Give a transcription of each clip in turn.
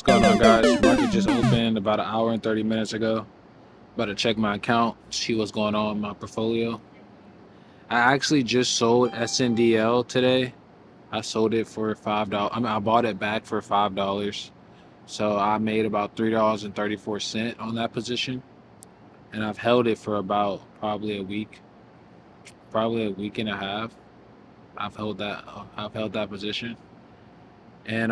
Going on, guys? Market just opened about an hour and 30 minutes ago. About to check my account, see what's going on in my portfolio. I actually just sold SNDL today. I sold it for $5. I mean, I bought it back for $5. So I made about $3.34 on that position, and I've held it for about probably a week and a half. I've held that. I've held that position, and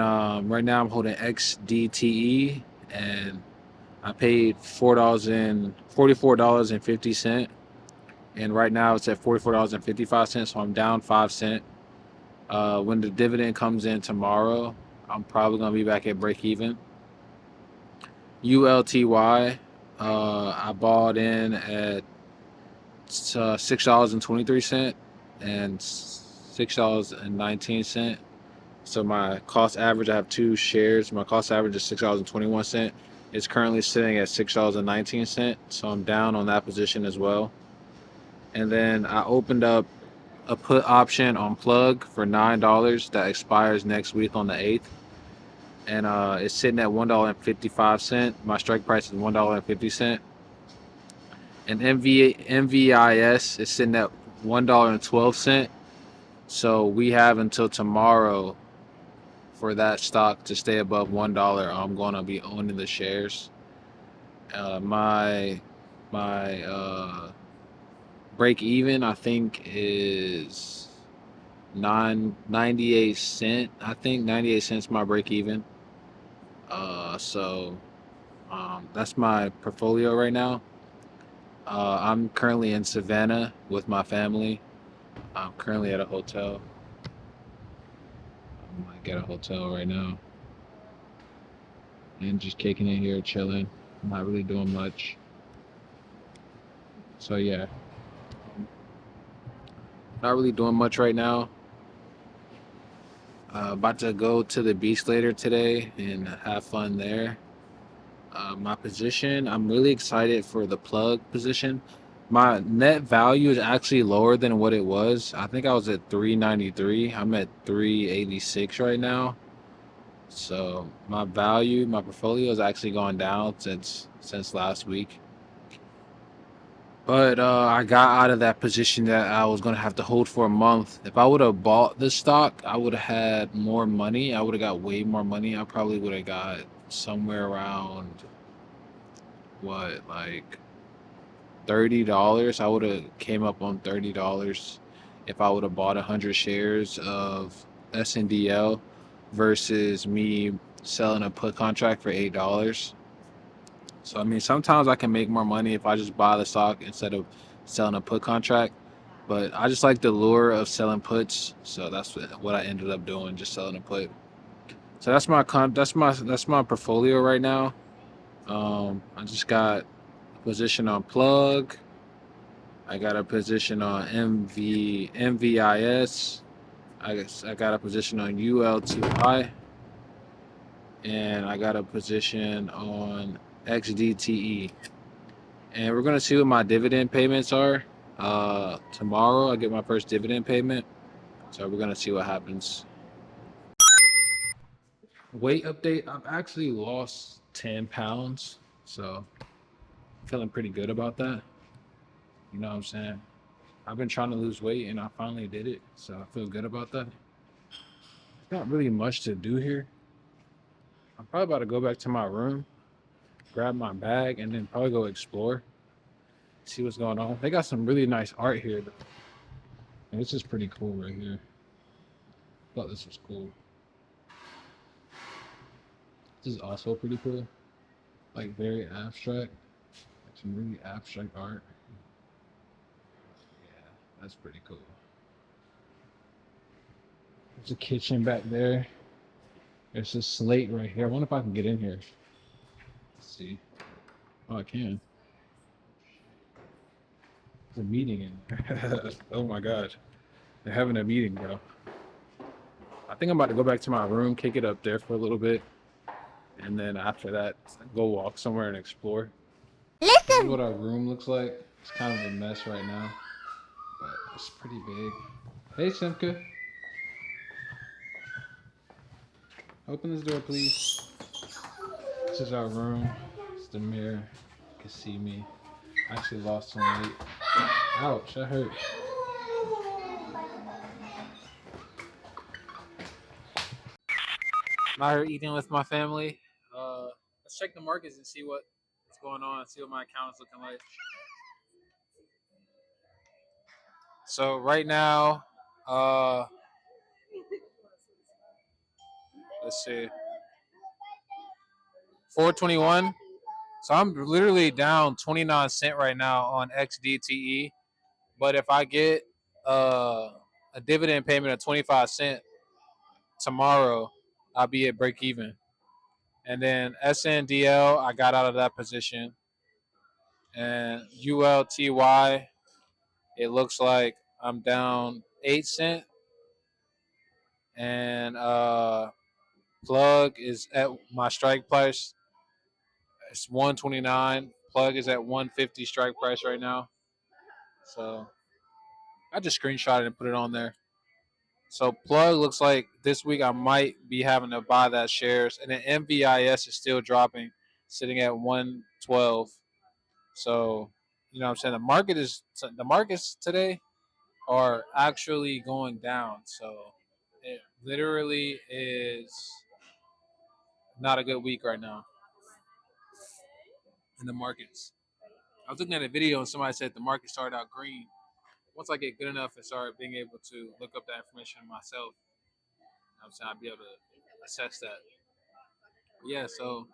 right now I'm holding Xdte, and I paid $44.50, and right now it's at $44.55. So I'm down 5 cents. When the dividend comes in tomorrow, I'm probably gonna be back at break even. ULTY, I bought in at $6.23 and $6.19. So my cost average, I have two shares. My cost average is $6.21. It's currently sitting at $6.19. So I'm down on that position as well. And then I opened up a put option on plug for $9 that expires next week on the 8th. And it's sitting at $1.55. My strike price is $1.50. And MVIS is sitting at $1.12. So we have until tomorrow for that stock to stay above $1. I'm gonna be owning the shares. My break even, I think, is 98 cents. I think 98 cents my break even. So that's my portfolio right now. I'm currently in Savannah with my family. I'm currently at a hotel. I might get a hotel right now and just kicking it here, chilling. Not really doing much. So yeah, not really doing much right now. About to go to the beach later today and have fun there. My position, I'm really excited for the plug position. My net value is actually lower than what it was. I think I was at 393. I'm at 386 right now. So my portfolio has actually gone down since last week. But I got out of that position that I was gonna have to hold for a month. If I would have bought the stock, I would have had more money. I would have got way more money. I probably would have got somewhere around what, like $30. I would have came up on $30 if I would have bought 100 shares of SNDL versus me selling a put contract for $8. So I mean, sometimes I can make more money if I just buy the stock instead of selling a put contract. But I just like the lure of selling puts, so that's what I ended up doing, just selling a put. So that's my portfolio right now. I just got a position on plug. I got a position on MVIS. I got a position on ULTY, and I got a position on Xdte. And we're gonna see what my dividend payments are. Tomorrow I get my first dividend payment, so we're gonna see what happens. Weight update: I've actually lost 10 pounds, so I'm feeling pretty good about that. You know what I'm saying? I've been trying to lose weight and I finally did it, so I feel good about that. Not really much to do here. I'm probably about to go back to my room, grab my bag, and then probably go explore, see what's going on. They got some really nice art here, though. And this is pretty cool right here. Thought this was cool. This is also pretty cool. Like very abstract. Like some really abstract art. Yeah, that's pretty cool. There's a kitchen back there. There's a slate right here. I wonder if I can get in here. Let's see. Oh, I can. There's a meeting in there. Oh my god. They're having a meeting, bro. I think I'm about to go back to my room, kick it up there for a little bit, and then after that, go walk somewhere and explore. This is what our room looks like. It's kind of a mess right now, but it's pretty big. Hey, Simka. Open this door, please. This is our room. It's the mirror. You can see me. I actually lost some weight. Ouch, that hurt. I'm out here eating with my family. Let's check the markets and see what's going on. See what my account is looking like. So right now, let's see, 421. So I'm literally down 29 cent right now on Xdte. But if I get a dividend payment of 25 cent tomorrow, I'll be at break even. And then SNDL, I got out of that position. And ULTY, it looks like I'm down 8 cent. And plug is at my strike price. It's 129. Plug is at 150 strike price right now. So I just screenshot it and put it on there. So plug looks like this week I might be having to buy that shares, and then MVIS is still dropping, sitting at 112. So you know what I'm saying, the markets today are actually going down. So it literally is not a good week right now in the markets. I was looking at a video and somebody said the market started out green. Once I get good enough and start being able to look up that information myself, I'm saying I'd be able to assess that. But yeah, so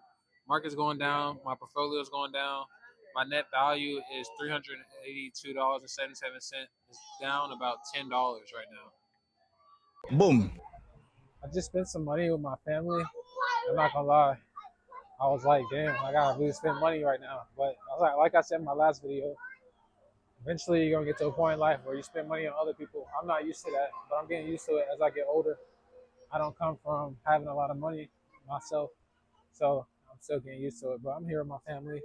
market's going down, my portfolio is going down. My net value is $382.77. It's down about $10 right now. Boom. I just spent some money with my family. I'm not gonna lie. I was like, damn, I gotta really spend money right now. But I was like I said in my last video, eventually you're gonna get to a point in life where you spend money on other people. I'm not used to that, but I'm getting used to it as I get older. I don't come from having a lot of money myself, so I'm still getting used to it. But I'm here with my family,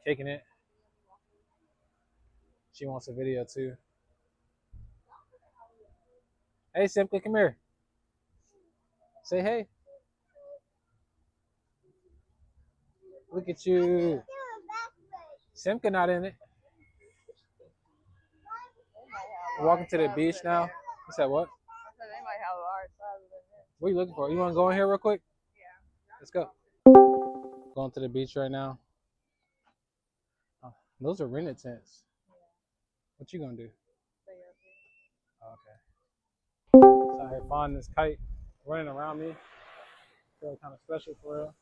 kicking it. She wants a video too. Hey, Simka, come here. Say hey. Look at you. Simka not in it. We're walking to the beach now. You said what? I said they might have a hard time in there. What are you looking for? You want to go in here real quick? Yeah. Let's go. Going to the beach right now. Oh, those are rented tents. What you gonna do? Oh, okay. So I had finding this kite running around me. Feel kind of special for real.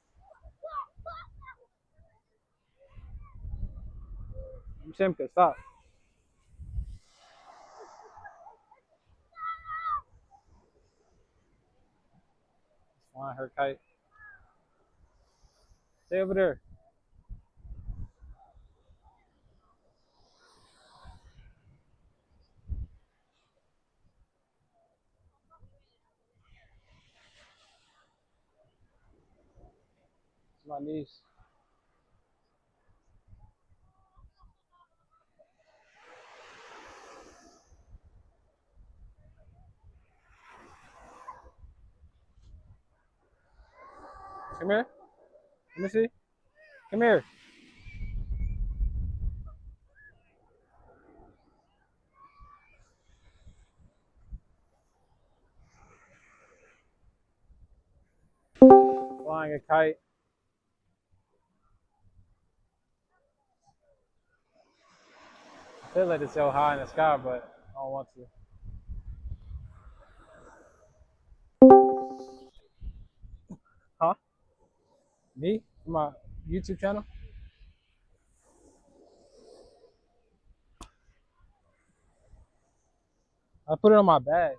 Simka, stop. Flying her kite. Stay over there. It's my niece. Come here. Let me see. Come here. Flying a kite. I feel like it's so high in the sky, but I don't want to. Huh? Me? For my YouTube channel? I put it on my bag.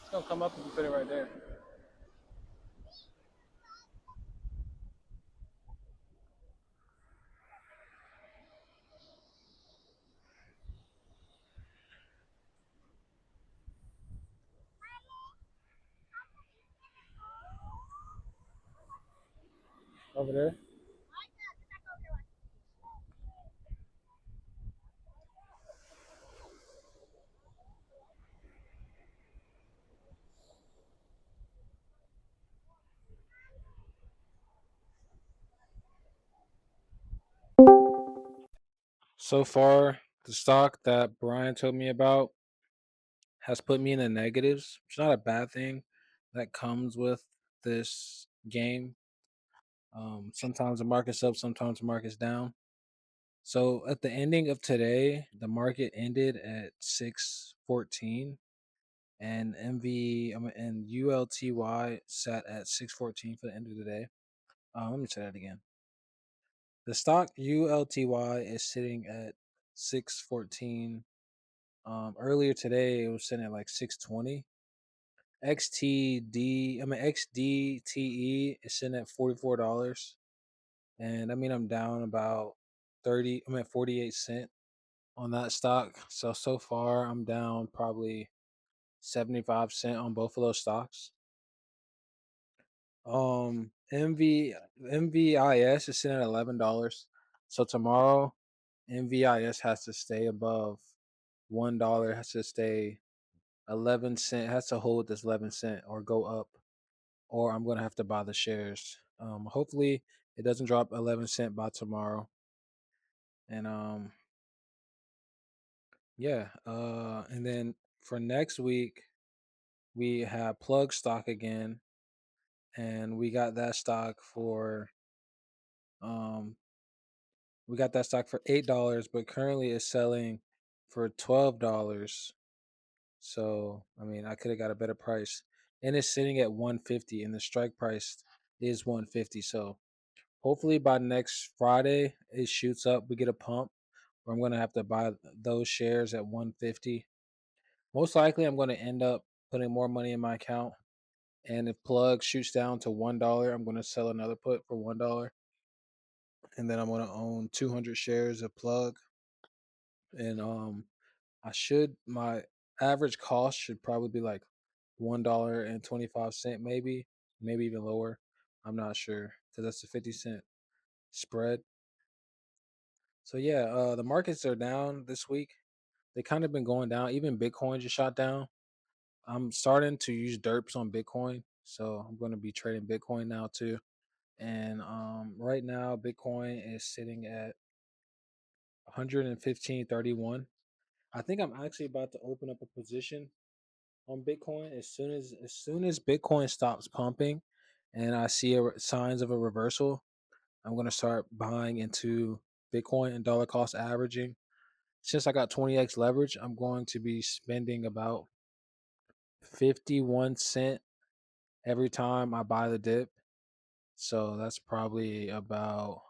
It's gonna come up if you put it right there. Over there. So far, the stock that Brian told me about has put me in the negatives. It's not a bad thing that comes with this game. Sometimes the market's up, sometimes the market's down. So at the ending of today, the market ended at 614, and and ULTY sat at 614 for the end of the day. Let me say that again. The stock ULTY is sitting at 614. Earlier today it was sitting at like 620. Xdte is sitting at $44. And I'm down about 48 cent on that stock. So far I'm down probably 75 cent on both of those stocks. MVIS is sitting at $11. So tomorrow MVIS has to stay above $1, has to stay 11 cent, has to hold this 11 cent or go up, or I'm gonna have to buy the shares. Hopefully it doesn't drop 11 cent by tomorrow. And yeah, and then for next week we have plug stock again, and um we got that stock for $8, but currently it's selling for $12. So I could have got a better price, and it's sitting at 150, and the strike price is 150. So hopefully by next Friday it shoots up. We get a pump, or I'm gonna have to buy those shares at 150. Most likely, I'm gonna end up putting more money in my account. And if plug shoots down to $1, I'm gonna sell another put for $1, and then I'm gonna own 200 shares of plug. And I should my average cost should probably be like $1.25, maybe even lower. I'm not sure because that's a 50 cent spread. So yeah, the markets are down this week. They kind of been going down. Even Bitcoin just shot down. I'm starting to use derps on Bitcoin, so I'm going to be trading Bitcoin now too. And right now Bitcoin is sitting at 115.31. I think I'm actually about to open up a position on Bitcoin as soon as Bitcoin stops pumping, and I see signs of a reversal. I'm going to start buying into Bitcoin and dollar cost averaging. Since I got 20x leverage, I'm going to be spending about 51 cent every time I buy the dip. So that's probably about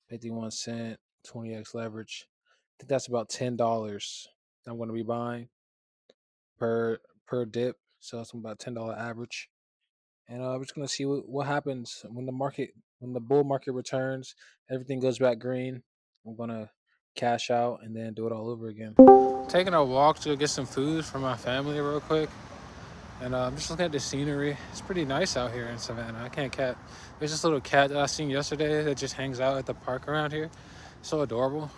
51 cent, 20x leverage. I think that's about $10 I'm going to be buying per dip. So that's about $10 average. And we're just gonna see what happens when the bull market returns. Everything goes back green. I'm gonna cash out and then do it all over again. Taking a walk to get some food for my family real quick, and I'm just looking at the scenery. It's pretty nice out here in Savannah. I can't cat. There's this little cat that I seen yesterday that just hangs out at the park around here. So adorable.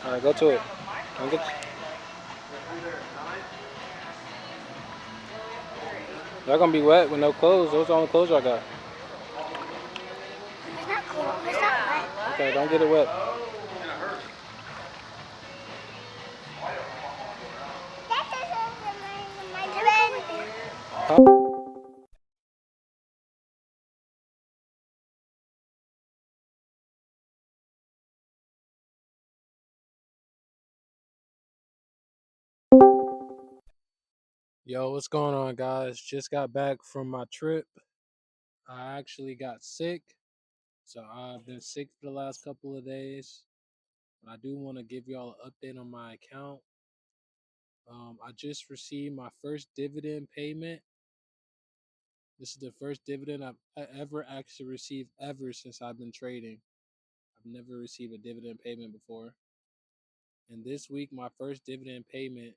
All right, go to it. Y'all gonna be wet with no clothes. Those are the only clothes I got. It's not cool. It's not wet. Okay, don't get it wet. That doesn't remind my Huh? Yo, what's going on, guys? Just got back from my trip. I actually got sick, so I've been sick for the last couple of days. But I do want to give y'all an update on my account. I just received my first dividend payment. This is the first dividend I've ever actually received ever since I've been trading. I've never received a dividend payment before. And this week, my first dividend payment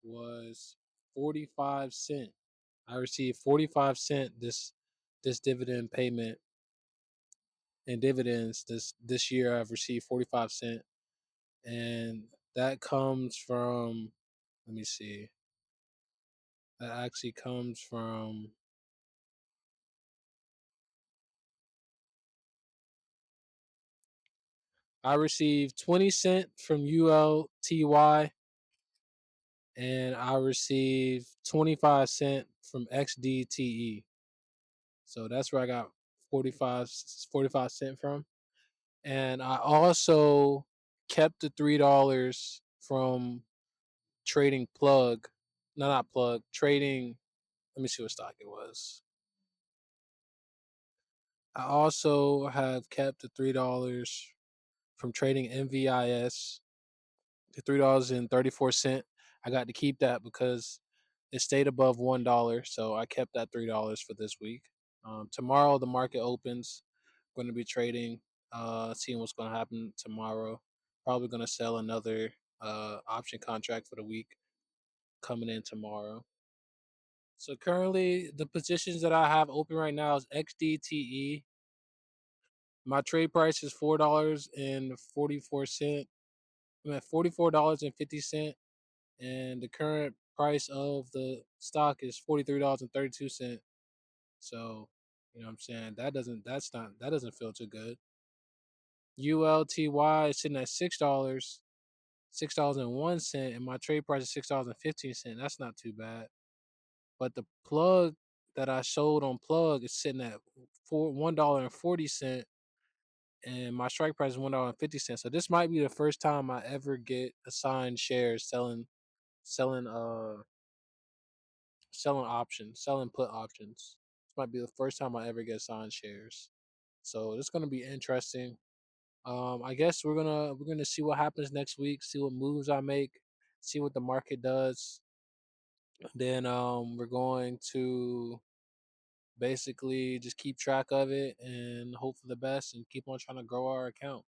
was 45 cent. I received 45 cent this dividend payment and dividends this year. I've received 45 cents, and that comes from. Let me see. That actually comes from. I received 20 cents from ULTY, and I received 25 cents from Xdte. So that's where I got 45 cents from. And I also kept the $3 from trading plug. No, not plug. Trading. Let me see what stock it was. I also have kept the $3 from trading MVIS. The $3.34. I got to keep that because it stayed above $1, so I kept that $3 for this week. Tomorrow the market opens. Going to be trading, seeing what's going to happen tomorrow. Probably going to sell another option contract for the week coming in tomorrow. So currently, the positions that I have open right now is XDTE. My trade price is $4.44. I'm at $44.50, and the current price of the stock is $43.32. So, you know what I'm saying? That doesn't feel too good. ULTY is sitting at $6.01, and my trade price is $6.15. That's not too bad. But the plug that I sold on plug is sitting at $1.40, and my strike price is $1.50. So this might be the first time I ever get assigned shares selling selling options, selling put options. This might be the first time I ever get assigned shares. So it's gonna be interesting. I guess we're gonna see what happens next week, see what moves I make, see what the market does. Then we're going to basically just keep track of it and hope for the best and keep on trying to grow our account.